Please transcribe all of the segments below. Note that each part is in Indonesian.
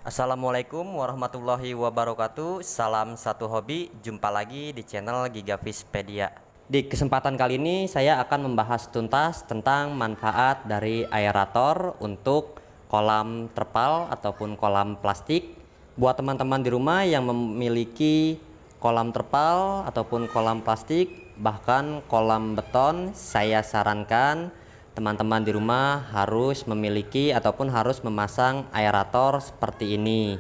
Assalamualaikum warahmatullahi wabarakatuh. Salam satu hobi. Jumpa lagi di channel Gigafishpedia. Di kesempatan kali ini saya akan membahas tuntas tentang manfaat dari aerator untuk kolam terpal ataupun kolam plastik. Buat teman-teman di rumah yang memiliki kolam terpal ataupun kolam plastik, bahkan kolam beton, saya sarankan teman-teman di rumah harus memiliki ataupun harus memasang aerator seperti ini.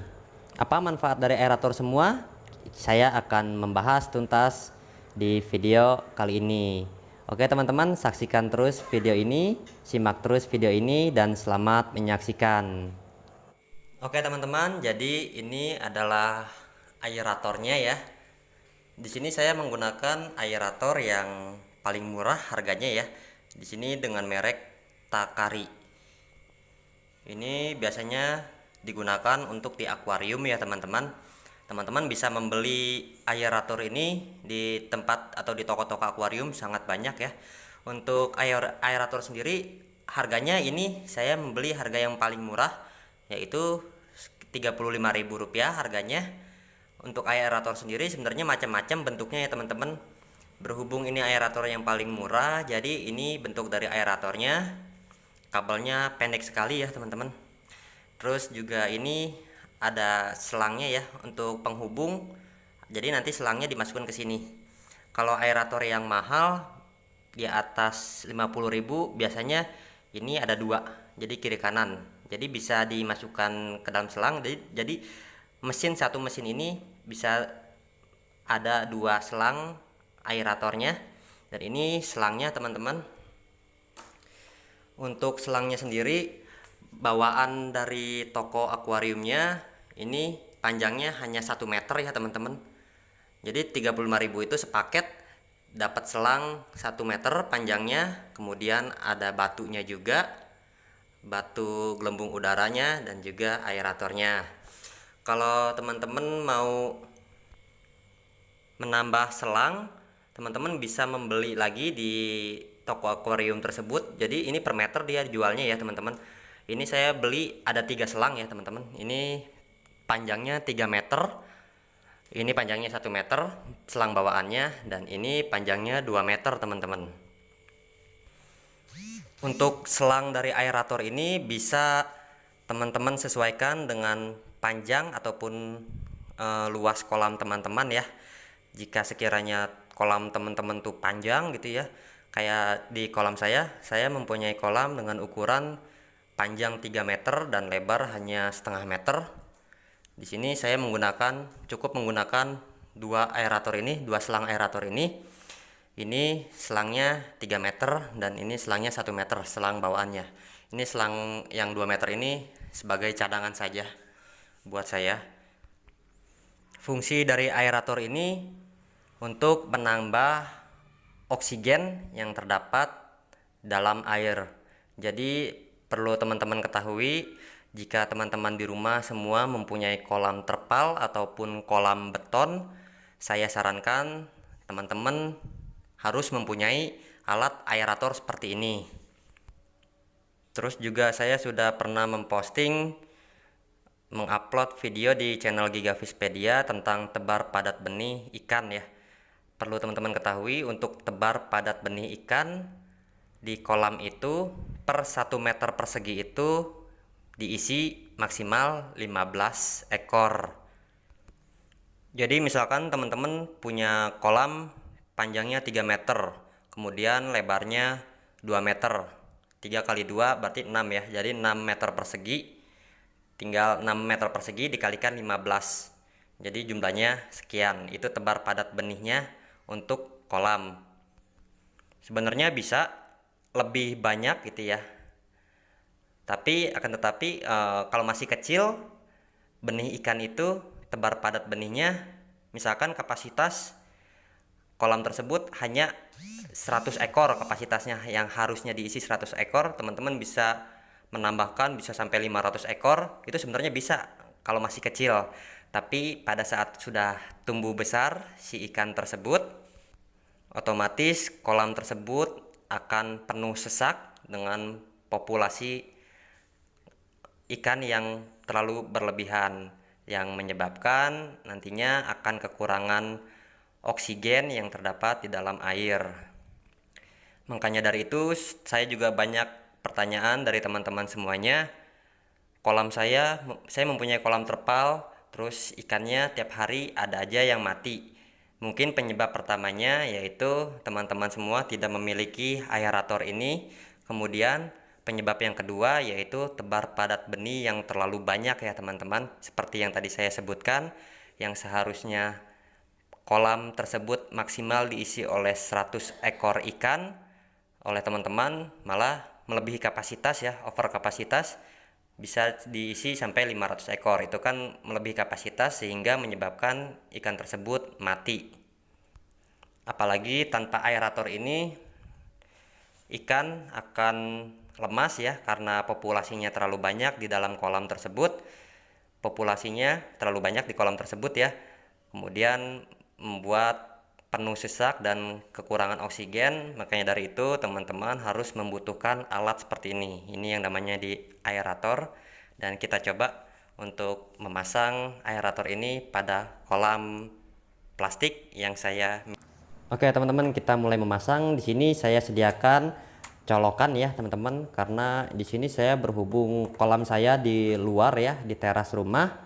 Apa manfaat dari aerator semua? Saya akan membahas tuntas di video kali ini. Oke teman-teman, saksikan terus video ini, simak terus video ini, dan selamat menyaksikan. Oke teman-teman, jadi ini adalah aeratornya ya. Di sini saya menggunakan aerator yang paling murah harganya ya. Di sini dengan merek Takari. Ini biasanya digunakan untuk di akuarium ya teman-teman. Teman-teman bisa membeli aerator ini di tempat atau di toko-toko akuarium sangat banyak ya. Untuk aerator sendiri harganya ini saya membeli harga yang paling murah, yaitu Rp35.000 harganya. Untuk aerator sendiri sebenarnya macam-macam bentuknya ya teman-teman. Berhubung ini aerator yang paling murah, jadi ini bentuk dari aeratornya. Kabelnya pendek sekali ya teman-teman. Terus juga ini ada selangnya ya untuk penghubung. Jadi nanti selangnya dimasukkan ke sini. Kalau aerator yang mahal di atas 50.000 biasanya ini ada dua, jadi kiri kanan. Jadi bisa dimasukkan ke dalam selang. Jadi satu mesin ini bisa ada dua selang aeratornya, dan ini selangnya teman-teman. Untuk selangnya sendiri bawaan dari toko akuariumnya ini panjangnya hanya 1 meter ya teman-teman. Jadi 35.000 itu sepaket dapat selang 1 meter panjangnya, kemudian ada batunya juga, batu gelembung udaranya, dan juga aeratornya. Kalau teman-teman mau menambah selang, teman-teman bisa membeli lagi di toko akuarium tersebut. Jadi ini per meter dia jualnya ya teman-teman. Ini saya beli ada 3 selang ya teman-teman. Ini panjangnya 3 meter, ini panjangnya 1 meter selang bawaannya, dan ini panjangnya 2 meter teman-teman. Untuk selang dari aerator ini bisa teman-teman sesuaikan dengan panjang ataupun luas kolam teman-teman ya. Jika sekiranya kolam teman-teman tuh panjang gitu ya, kayak di kolam saya mempunyai kolam dengan ukuran panjang 3 meter dan lebar hanya setengah meter. Di sini saya cukup menggunakan dua selang aerator ini. Ini selangnya 3 meter dan ini selangnya 1 meter selang bawaannya. Ini selang yang 2 meter ini sebagai cadangan saja buat saya. Fungsi dari aerator ini untuk menambah oksigen yang terdapat dalam air. Jadi perlu teman-teman ketahui, jika teman-teman di rumah semua mempunyai kolam terpal ataupun kolam beton, saya sarankan teman-teman harus mempunyai alat aerator seperti ini. Terus juga saya sudah pernah mengupload video di channel Gigafishpedia tentang tebar padat benih ikan ya. Perlu teman-teman ketahui, untuk tebar padat benih ikan di kolam itu per 1 meter persegi itu diisi maksimal 15 ekor. Jadi misalkan teman-teman punya kolam panjangnya 3 meter, kemudian lebarnya 2 meter. 3 kali 2 berarti 6 ya. Jadi 6 meter persegi. Tinggal 6 meter persegi dikalikan 15. Jadi jumlahnya sekian. Itu tebar padat benihnya untuk kolam. Sebenarnya bisa lebih banyak gitu ya. Tapi kalau masih kecil benih ikan itu, tebar padat benihnya, misalkan kapasitas kolam tersebut hanya 100 ekor kapasitasnya, yang harusnya diisi 100 ekor, teman-teman bisa menambahkan bisa sampai 500 ekor. Itu sebenarnya bisa kalau masih kecil. Tapi pada saat sudah tumbuh besar si ikan tersebut, otomatis kolam tersebut akan penuh sesak dengan populasi ikan yang terlalu berlebihan yang menyebabkan nantinya akan kekurangan oksigen yang terdapat di dalam air. Makanya dari itu saya juga banyak pertanyaan dari teman-teman semuanya. Kolam saya mempunyai kolam terpal, terus ikannya tiap hari ada aja yang mati. Mungkin penyebab pertamanya yaitu teman-teman semua tidak memiliki aerator ini. Kemudian penyebab yang kedua yaitu tebar padat benih yang terlalu banyak ya teman-teman. Seperti yang tadi saya sebutkan, yang seharusnya kolam tersebut maksimal diisi oleh 100 ekor ikan, oleh teman-teman malah melebihi kapasitas ya, over kapasitas, bisa diisi sampai 500 ekor. Itu kan melebihi kapasitas sehingga menyebabkan ikan tersebut mati. Apalagi tanpa aerator ini ikan akan lemas ya, karena populasinya terlalu banyak di dalam kolam tersebut. Populasinya terlalu banyak di kolam tersebut ya. Kemudian membuat penuh sesak dan kekurangan oksigen. Makanya dari itu teman-teman harus membutuhkan alat seperti ini. Ini yang namanya di aerator, dan kita coba untuk memasang aerator ini pada kolam plastik yang saya. Oke teman-teman, kita mulai memasang. Di sini saya sediakan colokan ya teman-teman, karena di sini saya berhubung kolam saya di luar ya, di teras rumah,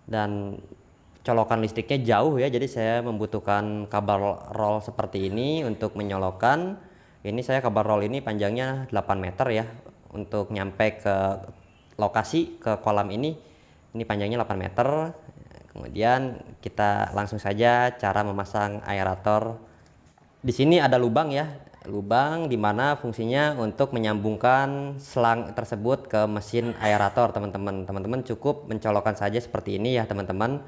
dan colokan listriknya jauh ya, jadi saya membutuhkan kabel roll seperti ini untuk menyolokkan. Ini saya kabel roll ini panjangnya 8 meter ya, untuk nyampe ke lokasi ke kolam ini panjangnya 8 meter. Kemudian kita langsung saja cara memasang aerator. Di sini ada lubang ya, lubang dimana fungsinya untuk menyambungkan selang tersebut ke mesin aerator teman-teman. Teman-teman cukup mencolokkan saja seperti ini ya teman-teman.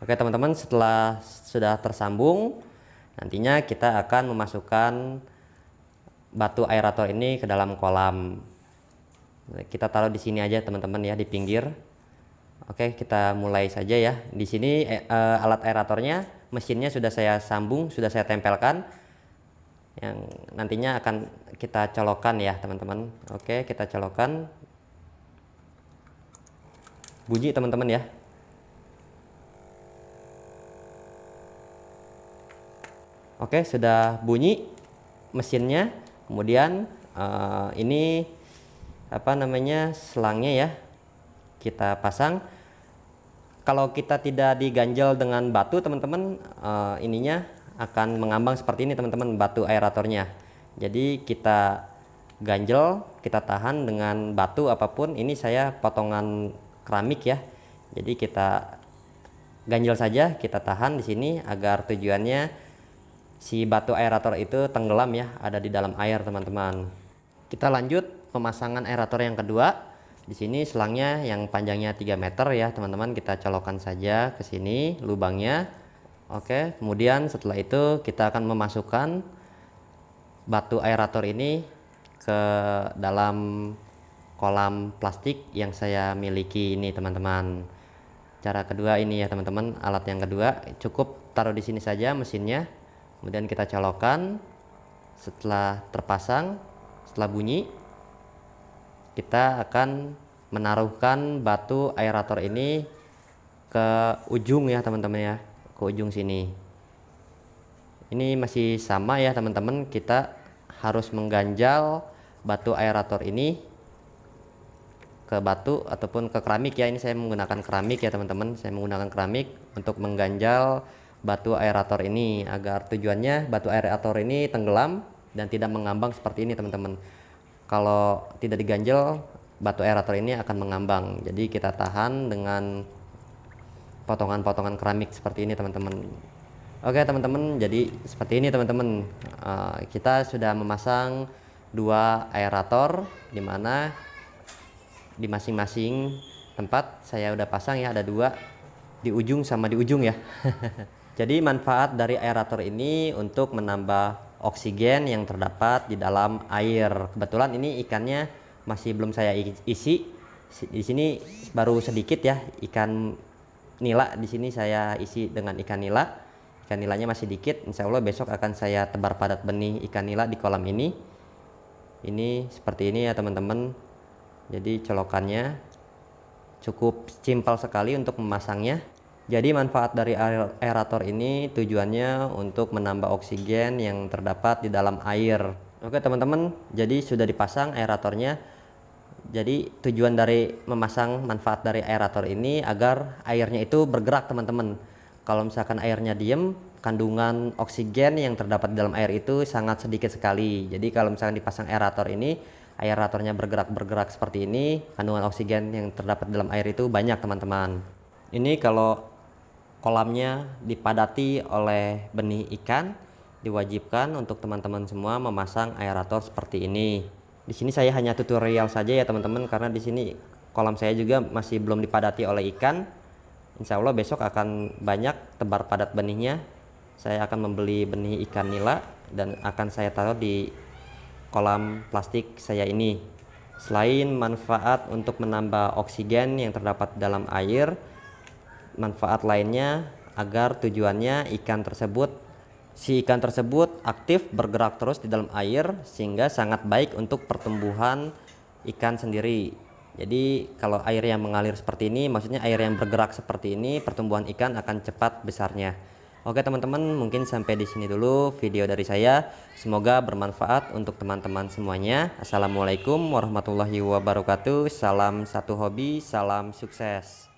Oke teman-teman, setelah sudah tersambung, nantinya kita akan memasukkan batu aerator ini ke dalam kolam. Kita taruh di sini aja teman-teman ya, di pinggir. Oke, kita mulai saja ya. Di sini alat aeratornya, mesinnya sudah saya sambung, sudah saya tempelkan, yang nantinya akan kita colokkan ya teman-teman. Oke, kita colokkan. Bunyi teman-teman ya. Oke, sudah bunyi mesinnya. Kemudian ini apa namanya, selangnya ya, kita pasang. Kalau kita tidak diganjel dengan batu teman-teman, ininya akan mengambang seperti ini teman-teman, batu aeratornya. Jadi kita ganjel, kita tahan dengan batu apapun. Ini saya potongan keramik ya, jadi kita ganjel saja, kita tahan di sini agar tujuannya si batu aerator itu tenggelam ya, ada di dalam air teman-teman. Kita lanjut pemasangan aerator yang kedua. Di sini selangnya yang panjangnya 3 meter ya teman-teman, kita colokkan saja ke sini lubangnya. Oke, kemudian setelah itu kita akan memasukkan batu aerator ini ke dalam kolam plastik yang saya miliki ini teman-teman. Cara kedua ini ya teman-teman, alat yang kedua cukup taruh di sini saja mesinnya. Kemudian kita colokkan. Setelah terpasang, setelah bunyi, kita akan menaruhkan batu aerator ini ke ujung ya teman-teman ya, ke ujung sini. Ini masih sama ya teman-teman, kita harus mengganjal batu aerator ini ke batu ataupun ke keramik ya. Ini saya menggunakan keramik ya teman-teman, saya menggunakan keramik untuk mengganjal batu aerator ini, agar tujuannya batu aerator ini tenggelam dan tidak mengambang seperti ini teman-teman. Kalau tidak diganjel, batu aerator ini akan mengambang. Jadi kita tahan dengan potongan-potongan keramik seperti ini teman-teman. Oke teman-teman, jadi seperti ini teman-teman. Kita sudah memasang 2 aerator, dimana di masing-masing tempat saya udah pasang ya, ada 2 di ujung sama di ujung ya. Jadi manfaat dari aerator ini untuk menambah oksigen yang terdapat di dalam air. Kebetulan ini ikannya masih belum saya isi. Di sini baru sedikit ya, ikan nila di sini saya isi dengan ikan nila. Ikan nilanya masih dikit. Insya Allah besok akan saya tebar padat benih ikan nila di kolam ini. Ini seperti ini ya teman-teman. Jadi colokannya cukup simpel sekali untuk memasangnya. Jadi manfaat dari aerator ini tujuannya untuk menambah oksigen yang terdapat di dalam air. Oke teman-teman, jadi sudah dipasang aeratornya. Jadi tujuan dari memasang manfaat dari aerator ini agar airnya itu bergerak teman-teman. Kalau misalkan airnya diem, kandungan oksigen yang terdapat di dalam air itu sangat sedikit sekali. Jadi kalau misalkan dipasang aerator ini, aeratornya bergerak seperti ini, kandungan oksigen yang terdapat di dalam air itu banyak teman-teman. Ini kalau kolamnya dipadati oleh benih ikan, diwajibkan untuk teman-teman semua memasang aerator seperti ini. Di sini saya hanya tutorial saja ya teman-teman, karena di sini kolam saya juga masih belum dipadati oleh ikan. Insya Allah besok akan banyak tebar padat benihnya. Saya akan membeli benih ikan nila dan akan saya taruh di kolam plastik saya ini. Selain manfaat untuk menambah oksigen yang terdapat dalam air, manfaat lainnya agar tujuannya si ikan tersebut aktif bergerak terus di dalam air, sehingga sangat baik untuk pertumbuhan ikan sendiri. Jadi kalau air yang mengalir seperti ini, maksudnya air yang bergerak seperti ini, pertumbuhan ikan akan cepat besarnya. Oke teman-teman, mungkin sampai di sini dulu video dari saya. Semoga bermanfaat untuk teman-teman semuanya. Assalamualaikum warahmatullahi wabarakatuh. Salam satu hobi, salam sukses.